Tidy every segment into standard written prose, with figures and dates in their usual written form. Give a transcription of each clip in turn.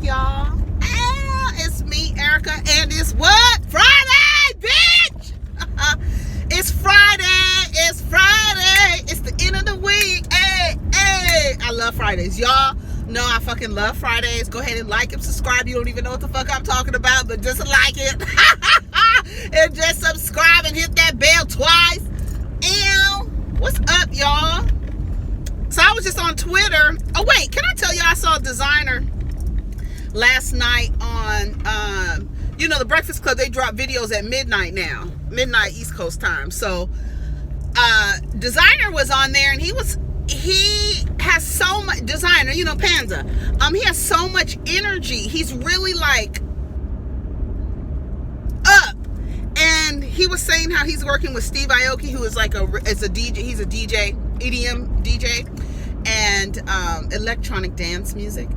y'all. It's me, Erica, and it's what? Friday, bitch! It's Friday. It's Friday. It's the end of the week. Hey, hey. I love Fridays. Y'all know I fucking love Fridays. Go ahead and like and subscribe. You don't even know what the fuck I'm talking about, but just like it. And just subscribe and hit that bell twice. And what's up, y'all? So I was just on Twitter. Oh, wait. Can I tell you I saw Desiigner last night on, the Breakfast Club. They drop videos at midnight now. Midnight East Coast time. So Desiigner was on there, and he has so much, Desiigner, Panda. He has so much energy. He's really like up. And he was saying how he's working with Steve Aoki, who is like a DJ. He's a DJ, EDM DJ, and electronic dance music.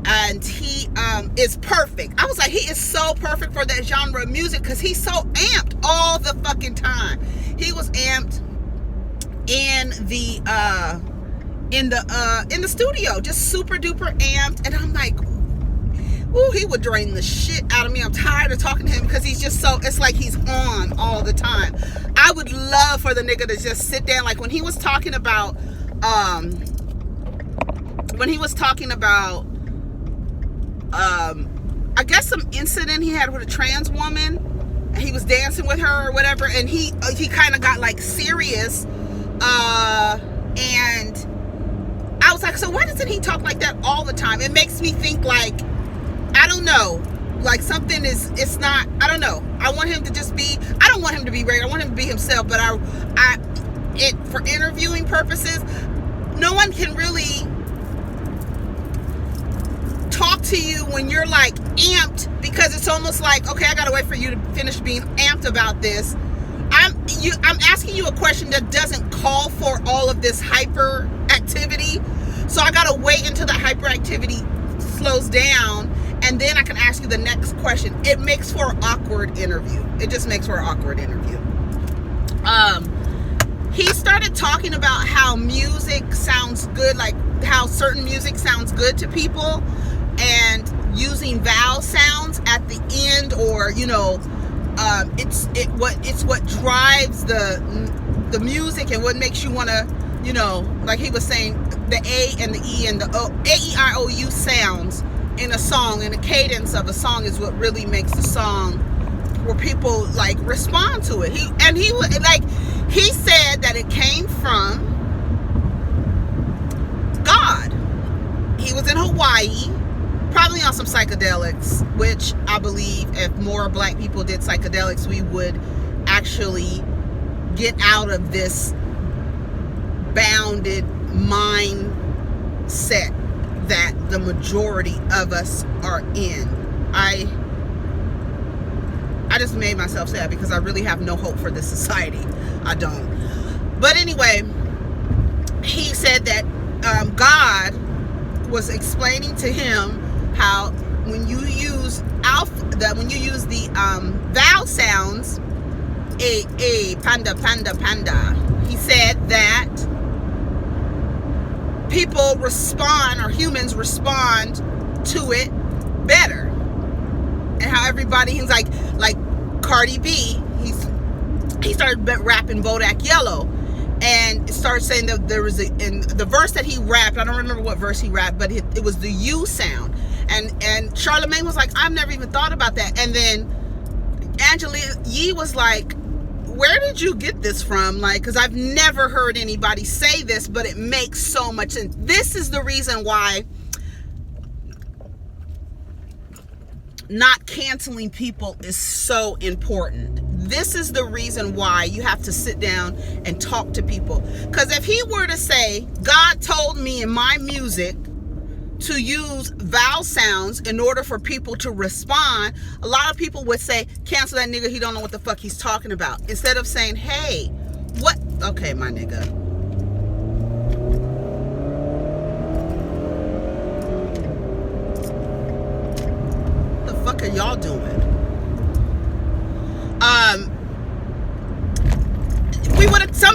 And he is perfect. I was like, he is so perfect for that genre of music because he's so amped all the fucking time. He was amped in the studio, just super duper amped. And I'm like, ooh, he would drain the shit out of me. I'm tired of talking to him because he's just so, it's like he's on all the time. I would love for the nigga to just sit down. Like when he was talking about, I guess some incident he had with a trans woman, and he was dancing with her or whatever, and he kind of got like serious, and I was like, so why doesn't he talk like that all the time? It makes me think like, I don't know, like something it's not, I don't know. I want him to just be, I don't want him to be regular, I want him to be himself, but for interviewing purposes, no one can really talk to you when you're like amped, because it's almost like, okay, I gotta wait for you to finish being amped about this. I'm asking you a question that doesn't call for all of this hyper activity, so I gotta wait until the hyperactivity slows down, and then I can ask you the next question. It makes for an awkward interview. It just makes for an awkward interview. He started talking about how music sounds good, like how certain music sounds good to people, and using vowel sounds at the end, or it's what drives the music and what makes you want to, like he was saying, the A and the E and the O, A-E-I-O-U sounds in a song, and the cadence of a song is what really makes the song where people like respond to it. He said that it came from God. He was in Hawaii, probably on some psychedelics, which I believe if more black people did psychedelics, we would actually get out of this bounded mindset that the majority of us are in. I just made myself sad because I really have no hope for this society. I don't. But anyway, he said that God was explaining to him how when you use the vowel sounds, a panda, he said that people respond, or humans respond to it better. And how everybody, he's like Cardi B, he started rapping Bodak Yellow, and started saying that there was in the verse that he rapped, I don't remember what verse he rapped, but it was the U sound. And Charlemagne was like, I've never even thought about that. And then Angela Yee was like, where did you get this from? Like, because I've never heard anybody say this, but it makes so much sense. This is the reason why not canceling people is so important. This is the reason why you have to sit down and talk to people. Because if he were to say, God told me in my music to use vowel sounds in order for people to respond, a lot of people would say, cancel that nigga, he don't know what the fuck he's talking about. Instead of saying, hey, what? Okay, my nigga. What the fuck are y'all doing?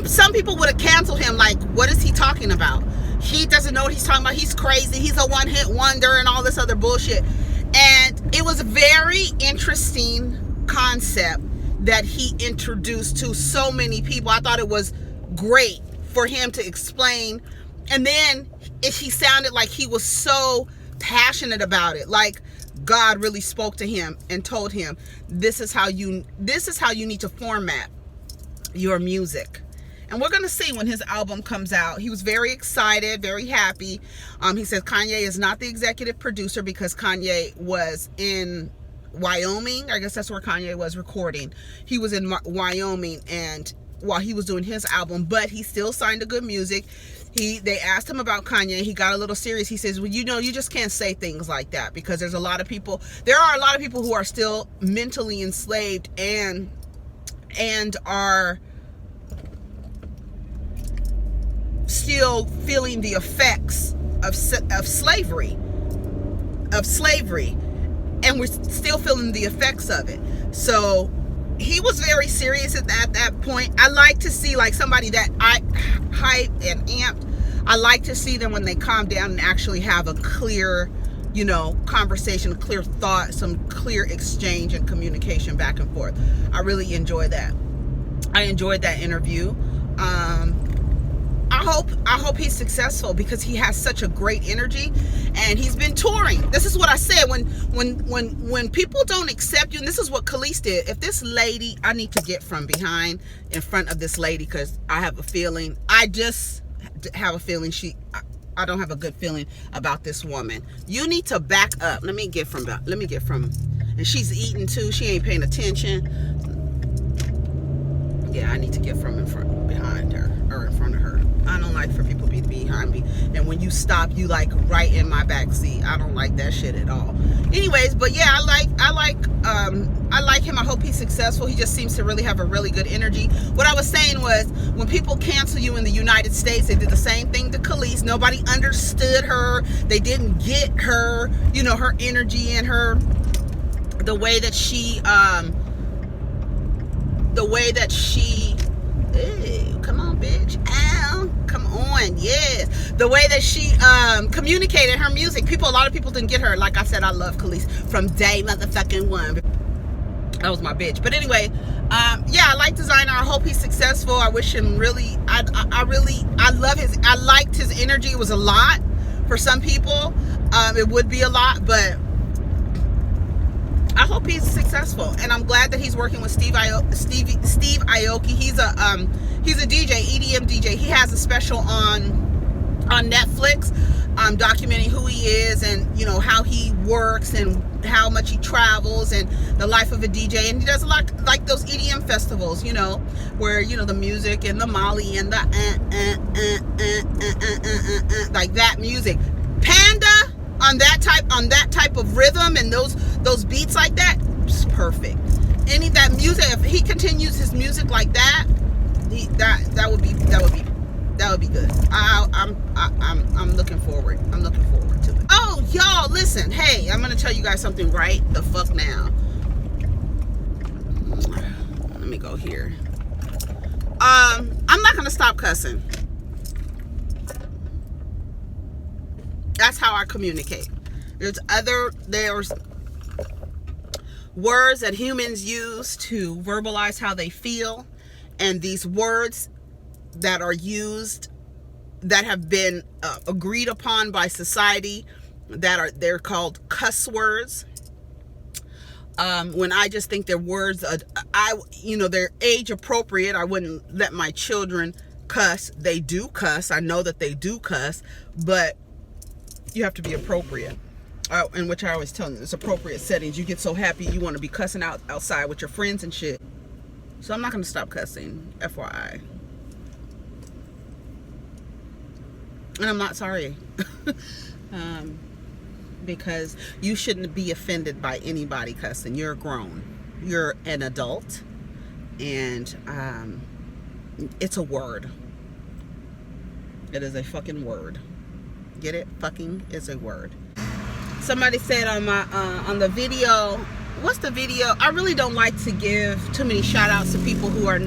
Some people would have canceled him, like, what is he talking about? He doesn't know what he's talking about. He's crazy. He's a one-hit wonder and all this other bullshit. And it was a very interesting concept that he introduced to so many people. I thought it was great for him to explain. And then he sounded like he was so passionate about it, like God really spoke to him and told him, this is how you need to format your music. And we're going to see when his album comes out. He was very excited, very happy. He says Kanye is not the executive producer because Kanye was in Wyoming. I guess that's where Kanye was recording. He was in Wyoming and while he was doing his album, but he still signed to Good Music. They asked him about Kanye. He got a little serious. He says, well, you know, you just can't say things like that because there are a lot of people who are still mentally enslaved and are still feeling the effects of slavery, and we're still feeling the effects of it. So he was very serious at that point. I like to see like somebody that I hype and amped. I like to see them when they calm down and actually have a clear, conversation, a clear thought, some clear exchange and communication back and forth. I really enjoy that. I enjoyed that interview. I hope he's successful because he has such a great energy and he's been touring. This is what I said when people don't accept you, and this is what Khalees did. If this lady, I need to get from behind in front of this lady because I have a feeling, I don't have a good feeling about this woman. You need to back up. Let me get from, and she's eating too. She ain't paying attention. Yeah, I need to get from behind her or in front of her. I don't like for people to be behind me. And when you stop, you like right in my back seat. I don't like that shit at all. Anyways, but yeah, I like him. I hope he's successful. He just seems to really have a really good energy. What I was saying was when people cancel you in the United States, they did the same thing to Khalees. Nobody understood her. They didn't get her, her energy and the way that she hey, come on, bitch. Ow, come on, yes. The way that she communicated her music. A lot of people didn't get her. Like I said, I love Khalees from day motherfucking one. That was my bitch. But anyway, yeah, I like Desiigner. I hope he's successful. I wish him really, I liked his energy. It was a lot for some people. It would be a lot, but I hope he's successful, and I'm glad that he's working with Steve Aoki. He's a DJ, EDM DJ. He has a special on Netflix, documenting who he is and how he works and how much he travels and the life of a DJ. And he does a lot like those EDM festivals, where the music and the Molly and the like that music. Panda. On that type of rhythm and those beats like that, it's perfect. That music, if he continues his music like that, that would be good. I'm looking forward. I'm looking forward to it. Oh, y'all, listen. Hey, I'm gonna tell you guys something right the fuck now. Let me go here. I'm not gonna stop cussing. That's how I communicate. There's words that humans use to verbalize how they feel, and these words that are used that have been agreed upon by society they're called cuss words. When I just think they're words, they're age appropriate. I wouldn't let my children cuss. They do cuss. I know that they do cuss, but you have to be appropriate, in which I always tell them it's appropriate settings. You get so happy you want to be cussing outside with your friends and shit. So I'm not going to stop cussing, FYI. And I'm not sorry. Because you shouldn't be offended by anybody cussing. You're grown. You're an adult. And it's a word. It is a fucking word. Get it? Fucking is a word. Somebody said on my on the video, what's the video? I really don't like to give too many shout outs to people who are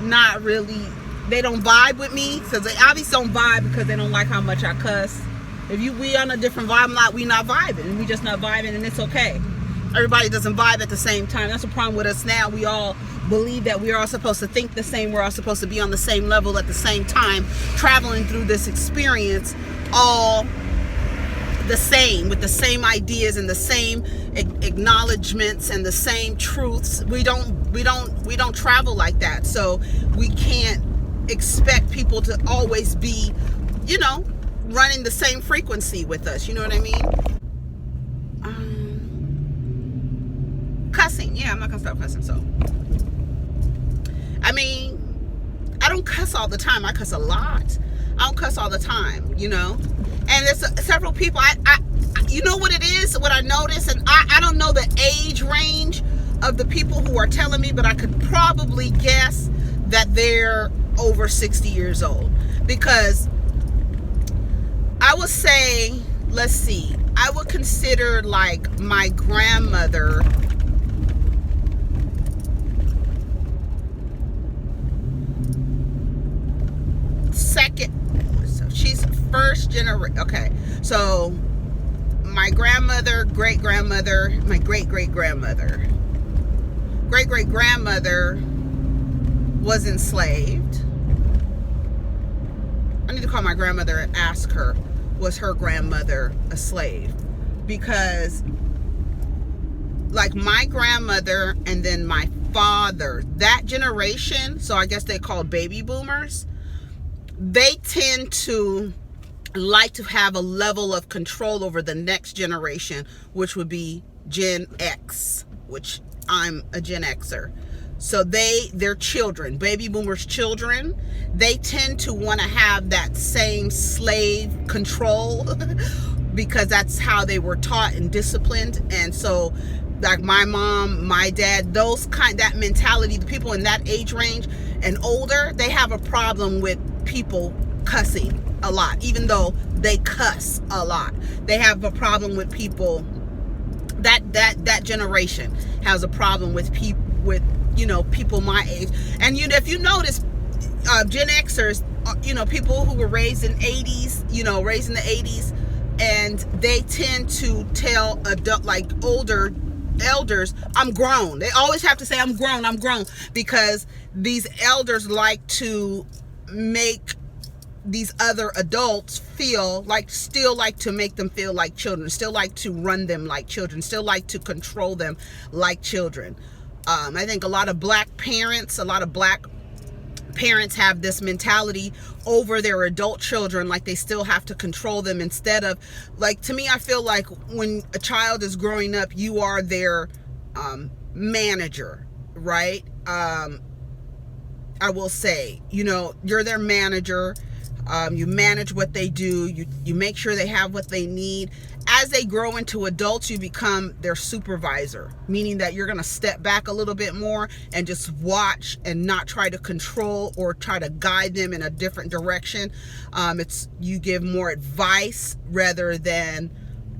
not really, they don't vibe with me. So they obviously don't vibe because they don't like how much I cuss. If we on a different vibe, we not vibing. We just not vibing, and it's okay. Everybody doesn't vibe at the same time. That's the problem with us now. We all believe that we are all supposed to think the same. We're all supposed to be on the same level at the same time, traveling through this experience all the same, with the same ideas and the same acknowledgments and the same truths. We don't travel like that. So we can't expect people to always be, running the same frequency with us. You know what I mean? Cussing. Yeah, I'm not gonna stop cussing. So, I mean, I don't cuss all the time. I cuss a lot. I don't cuss all the time, And there's several people. You know what it is? What I notice, and I don't know the age range of the people who are telling me, but I could probably guess that they're over 60 years old, because I would say, let's see, I would consider like my grandmother second, so she's first generation. Okay, so my grandmother, great-grandmother, my great-great-grandmother was enslaved. I need to call my grandmother and ask her, was her grandmother a slave? Because like my grandmother and then my father, that generation, so I guess they called baby boomers, they tend to like to have a level of control over the next generation, which would be Gen X, which I'm a Gen Xer. So their children, baby boomers' children, they tend to want to have that same slave control because that's how they were taught and disciplined. And so like my mom, my dad, that mentality, the people in that age range and older, they have a problem with people cussing a lot, even though they cuss a lot. They have a problem with people. That generation has a problem with people, people my age. And if you notice, Gen Xers, people who were raised in 80s, raised in the 80s, and they tend to tell older elders, I'm grown. They always have to say, I'm grown, because these elders like to make these other adults still like to make them feel like children, still like to run them like children, still like to control them like children. I think a lot of black parents have this mentality over their adult children, like they still have to control them, instead of, like, to me, I feel like when a child is growing up, you are their manager, right? I will say, you're their manager. You manage what they do. You make sure they have what they need. As they grow into adults, you become their supervisor, meaning that you're going to step back a little bit more and just watch and not try to control or try to guide them in a different direction. You give more advice rather than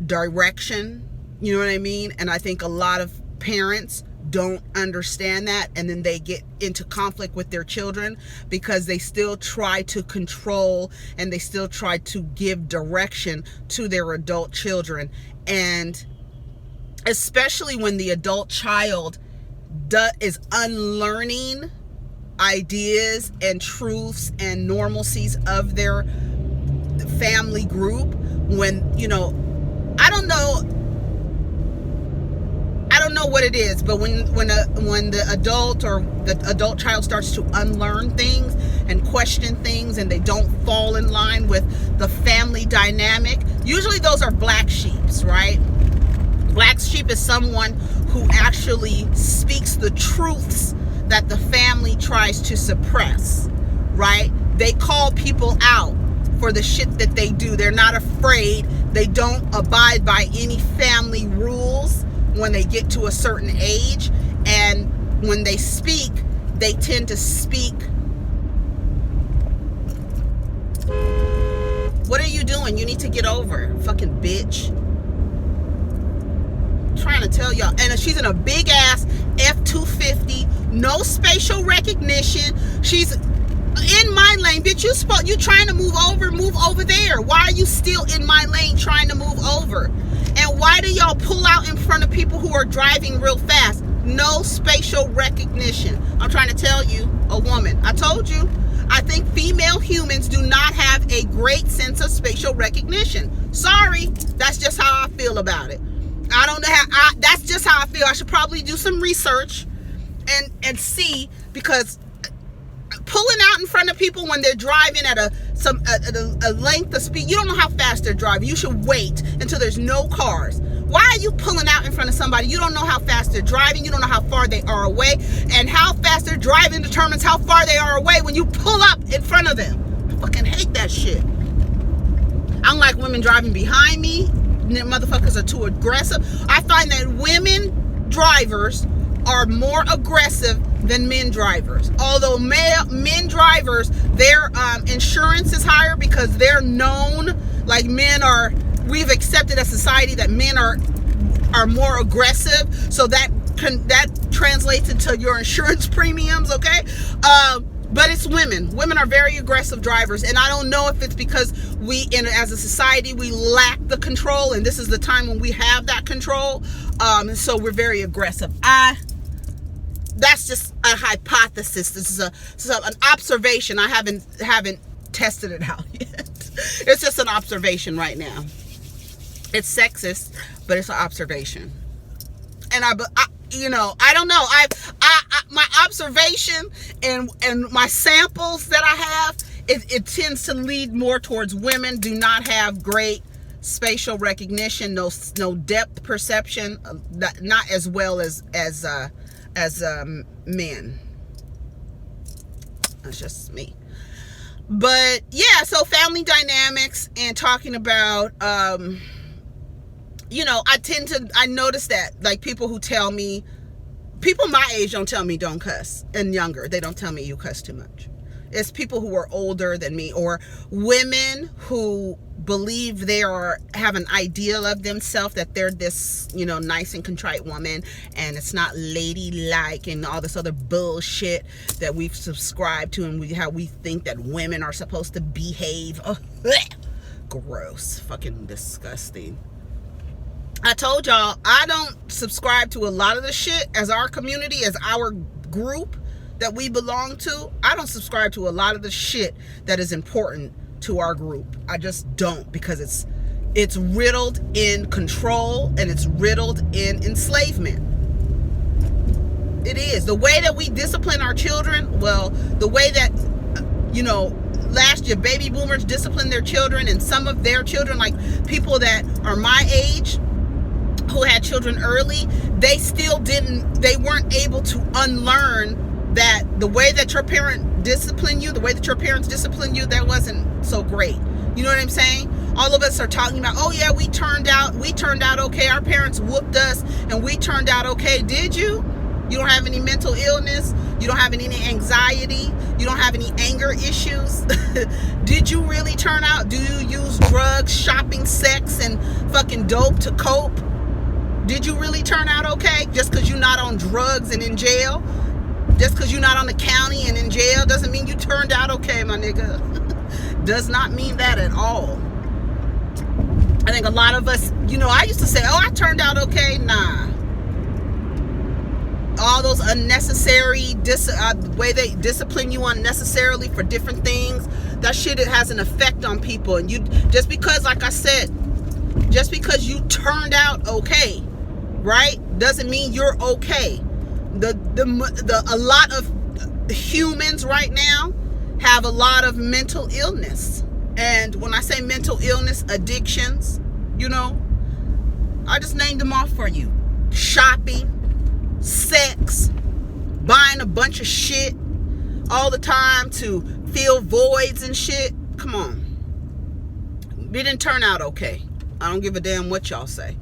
direction. You know what I mean? And I think a lot of parents don't understand that, and then they get into conflict with their children because they still try to control and they still try to give direction to their adult children. And especially when the adult child is unlearning ideas and truths and normalcies of their family group, when I don't know what it is, but when the adult or the adult child starts to unlearn things and question things, and they don't fall in line with the family dynamic, usually those are black sheeps, right? Black sheep is someone who actually speaks the truths that the family tries to suppress, right? They call people out for the shit that they do. They're not afraid. They don't abide by any family rules when they get to a certain age, and when they speak, they tend to speak. What are you doing? You need to get over, fucking bitch. I'm trying to tell y'all. And she's in a big ass F-250, no spatial recognition. She's in my lane, bitch. You trying to move over there. Why are you still in my lane trying to move over? And why do y'all pull out in front of people who are driving real fast? No spatial recognition. I'm trying to tell you, a woman. I told you. I think female humans do not have a great sense of spatial recognition. Sorry, that's just how I feel about it. I don't know how. That's just how I feel. I should probably do some research and see, because pulling out in front of people when they're driving at a length of speed, you don't know how fast they're driving. You should wait until there's no cars. Why are you pulling out in front of somebody? You don't know how fast they're driving. You don't know how far they are away. And how fast they're driving determines how far they are away when you pull up in front of them. I fucking hate that shit. I don't like women driving behind me. Motherfuckers are too aggressive. I find that women drivers are more aggressive than men drivers. Although men drivers, their insurance is higher because they're known, like men are, we've accepted as society that men are more aggressive, so that translates into your insurance premiums, okay? But it's women. Women are very aggressive drivers, and I don't know if it's because as a society, we lack the control, and this is the time when we have that control. So we're very aggressive. That's just a hypothesis. This is an observation. I haven't tested it out yet. It's just an observation right now. It's sexist, but it's an observation. And I don't know. My observation and my samples that I have, it tends to lead more towards women do not have great spatial recognition, no depth perception, not as well as men. That's just me. But yeah, so family dynamics and talking about I notice that, like, people who tell me, people my age don't tell me don't cuss, and younger, they don't tell me you cuss too much. It's people who are older than me, or women who believe have an ideal of themselves, that they're this, nice and contrite woman, and it's not ladylike and all this other bullshit that we've subscribed to, and how we think that women are supposed to behave. Oh, gross, fucking disgusting. I told y'all, I don't subscribe to a lot of the shit as our community, as our group that we belong to. I don't subscribe to a lot of the shit that is important to our group. I just don't, because it's riddled in control, and it's riddled in enslavement. It is. The way that we discipline our children, well, the way that, last year baby boomers disciplined their children, and some of their children, like people that are my age, who had children early, they weren't able to unlearn that the way that your parents discipline you, that wasn't so great. You know what I'm saying? All of us are talking about, oh yeah, we turned out okay. Our parents whooped us and we turned out okay. Did you? You don't have any mental illness. You don't have any anxiety. You don't have any anger issues. Did you really turn out? Do you use drugs, shopping, sex, and fucking dope to cope? Did you really turn out okay? Just because you're not on drugs and in jail, just because you're not on the county and in jail, doesn't mean you turned out okay, my nigga. Does not mean that at all. I think a lot of us, I used to say, oh, I turned out okay. Nah. All those unnecessary, way they discipline you unnecessarily for different things, that shit, it has an effect on people. And just because, like I said, just because you turned out okay, right, doesn't mean you're okay. A lot of humans right now have a lot of mental illness, and when I say mental illness, addictions, I just named them off for you: shopping, sex, buying a bunch of shit all the time to fill voids and shit. Come on, we didn't turn out okay. I don't give a damn what y'all say.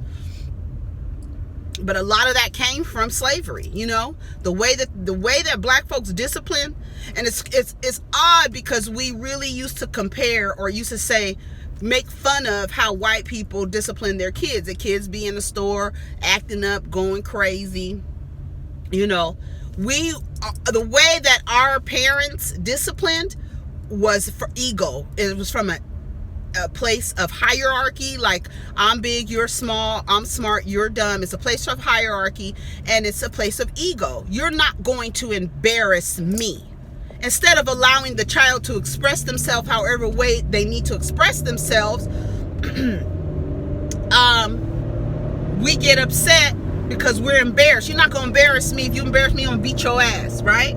But a lot of that came from slavery, the way that black folks discipline. And it's odd, because we really used to compare, or used to say, make fun of how white people discipline their kids. The kids be in the store acting up, going crazy. The way that our parents disciplined was for ego. It was from a place of hierarchy, like I'm big, you're small, I'm smart, you're dumb. It's a place of hierarchy, and it's a place of ego. You're not going to embarrass me. Instead of allowing the child to express themselves however way they need to express themselves, we get upset because we're embarrassed. You're not gonna embarrass me. If you embarrass me, I'm gonna beat your ass, right?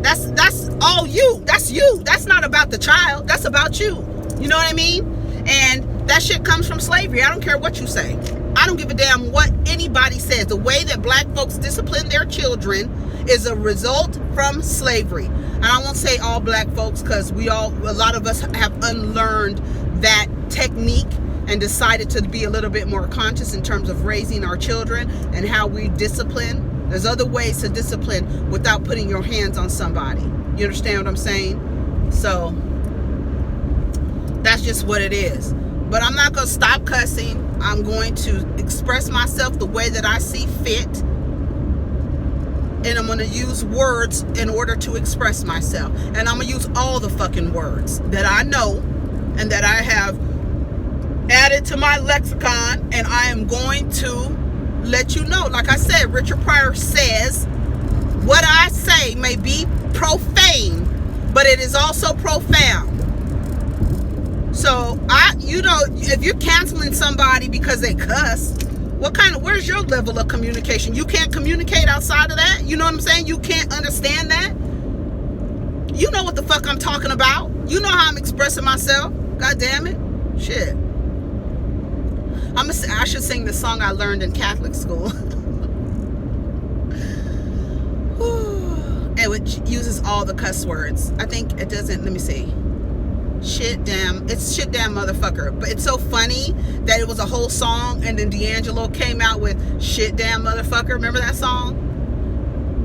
That's all you. That's you. That's not about the child. That's about you. You know what I mean? And that shit comes from slavery. I don't care what you say. I don't give a damn what anybody says. The way that black folks discipline their children is a result from slavery. And I won't say all black folks, because a lot of us have unlearned that technique and decided to be a little bit more conscious in terms of raising our children and how we discipline. There's other ways to discipline without putting your hands on somebody. You understand what I'm saying? So that's just what it is. But I'm not going to stop cussing. I'm going to express myself the way that I see fit. And I'm going to use words in order to express myself. And I'm going to use all the fucking words that I know and that I have added to my lexicon. And I am going to let you know. Like I said, Richard Pryor says, what I say may be profane, but it is also profound. So, if you're canceling somebody because they cuss, where's your level of communication? You can't communicate outside of that? You know what I'm saying? You can't understand that? You know what the fuck I'm talking about. You know how I'm expressing myself. God damn it. Shit. I should sing the song I learned in Catholic school. It uses all the cuss words. I think it doesn't, let me see. Shit damn motherfucker. But it's so funny that it was a whole song, and then D'Angelo came out with shit damn motherfucker. Remember that song?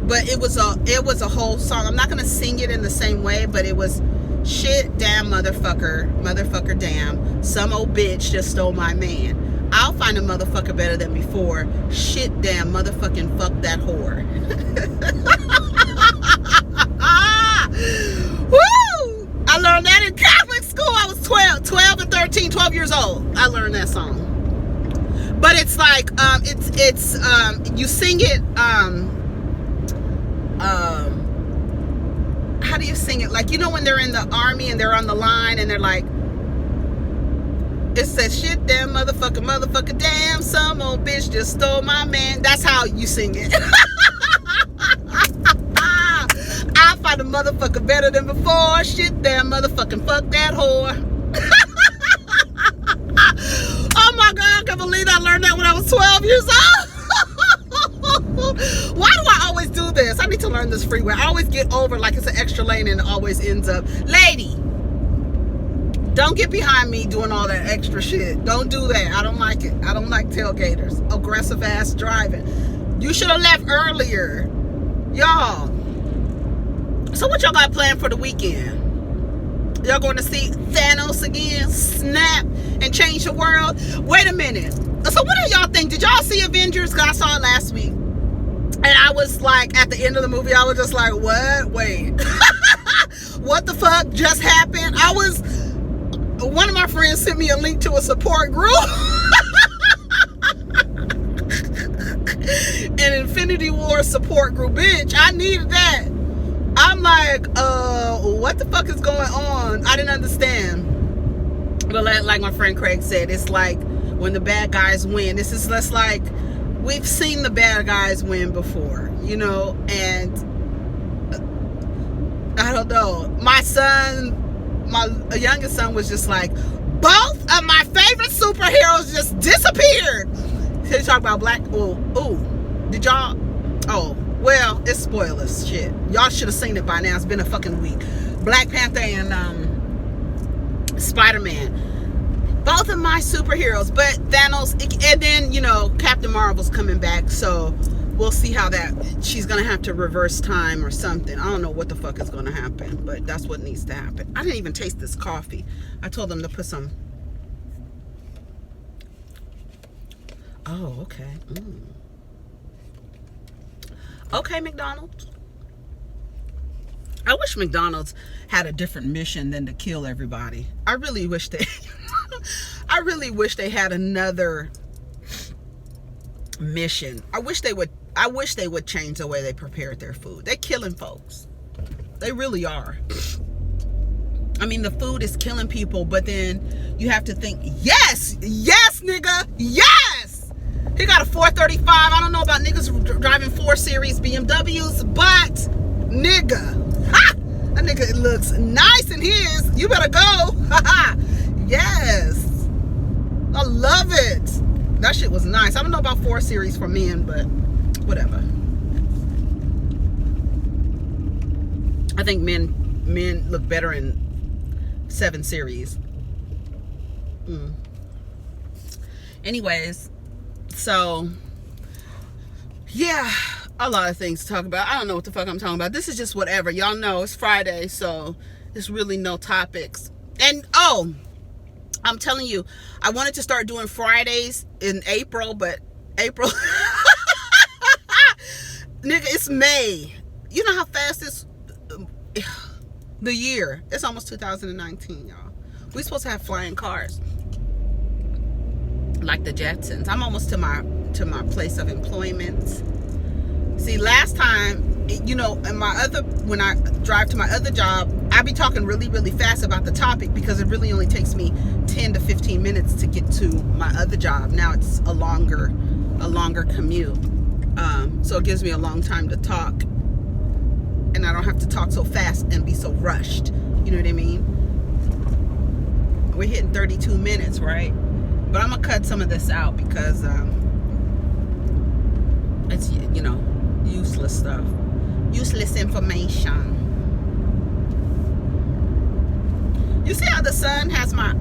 But it was a whole song. I'm not gonna sing it in the same way, but it was shit damn motherfucker damn, some old bitch just stole my man. I'll find a motherfucker better than before. Shit damn motherfucking fuck that whore. Woo! I learned that in Catholic school. I was 12 years old. I learned that song. But it's like, you sing it, how do you sing it? Like, when they're in the army and they're on the line and they're like, it says, shit damn motherfucker damn, some old bitch just stole my man. That's how you sing it. I find a motherfucker better than before. Shit damn motherfucking fuck that whore. Oh my God, I can't believe I learned that when I was 12 years old. Why do I always do this? I need to learn this freeway. I always get over like it's an extra lane and it always ends up. Lady, don't get behind me doing all that extra shit. Don't do that. I don't like it. I don't like tailgaters. Aggressive ass driving. You should have left earlier. Y'all. So what y'all got planned for the weekend? Y'all going to see Thanos again? Snap and change the world? Wait a minute. So what do y'all think? Did y'all see Avengers? Because I saw it last week. And I was like, at the end of the movie, I was just like, what? Wait. What the fuck just happened? One of my friends sent me a link to a support group. An Infinity War support group. Bitch, I needed that. I'm like, what the fuck is going on? I didn't understand. But like my friend Craig said, it's like when the bad guys win. This is less like, we've seen the bad guys win before, and I don't know. My youngest son was just like, both of my favorite superheroes just disappeared. So you talk about black, did y'all, well, it's spoilers, shit. Y'all should have seen it by now. It's been a fucking week. Black Panther and Spider-Man. Both of my superheroes. But Thanos, and then, Captain Marvel's coming back. So we'll see how she's going to have to reverse time or something. I don't know what the fuck is going to happen. But that's what needs to happen. I didn't even taste this coffee. I told them to put some. Oh, okay. Okay, McDonald's. I wish McDonald's had a different mission than to kill everybody. I really wish they I really wish they had another mission. I wish they would change the way they prepared their food. They're killing folks. They really are. I mean, the food is killing people, but then you have to think, yes, nigga, yes. He got a 435. I don't know about niggas driving 4 Series BMWs, but nigga, ha! That nigga looks nice in his. You better go. Yes. I love it. That shit was nice. I don't know about 4 Series for men, but whatever. I think men look better in 7 Series. Anyways, so yeah, a lot of things to talk about. I don't know what the fuck I'm talking about. This is just whatever. Y'all know it's Friday, so there's really no topics. And oh, I'm telling you, I wanted to start doing Fridays in April, but April nigga, it's May. You know how fast this the year. It's almost 2019, y'all. We're supposed to have flying cars like the Jetsons. I'm almost to my place of employment. See, last time, you know, when I drive to my other job, I be talking really, really fast about the topic because it really only takes me 10 to 15 minutes to get to my other job. Now it's a longer commute. So it gives me a long time to talk. And I don't have to talk so fast and be so rushed. You know what I mean? We're hitting 32 minutes, right? But I'm going to cut some of this out because it's, you know, useless stuff. Useless information. You see how the sun has my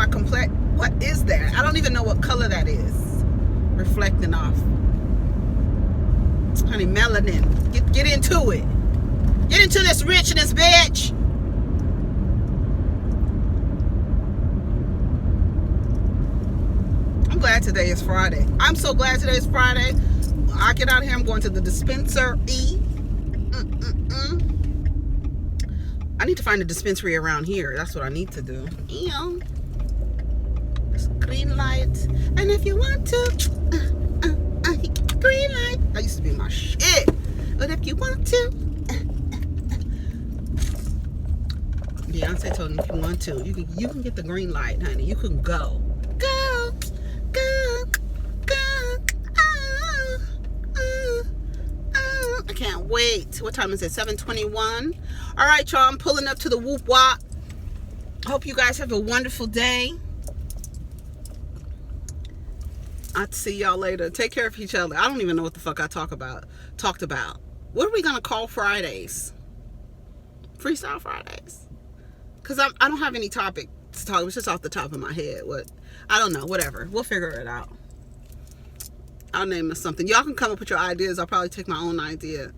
complexion? What is that? I don't even know what color that is. Reflecting off. Honey, melanin. Get into it. Get into this richness, bitch. I'm glad today is Friday. I'm so glad today is Friday. I get out of here. I'm going to the dispensary. I need to find a dispensary around here. That's what I need to do. Green light. And if you want to, green light. That used to be my shit. But if you want to, Beyonce told him if you want to, you can get the green light, honey. You can go. Go. I can't wait. What time is it? 7:21. All right, y'all. I'm pulling up to the whoop wop. Hope you guys have a wonderful day. I'll see y'all later. Take care of each other. I don't even know what the fuck I talked about. What are we gonna call Fridays? Freestyle Fridays? Because I don't have any topic to talk. It's just off the top of my head. I don't know. Whatever. We'll figure it out. I'll name it something. Y'all can come up with your ideas. I'll probably take my own idea.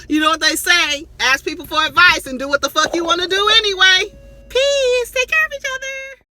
You know what they say? Ask people for advice and do what the fuck you want to do anyway.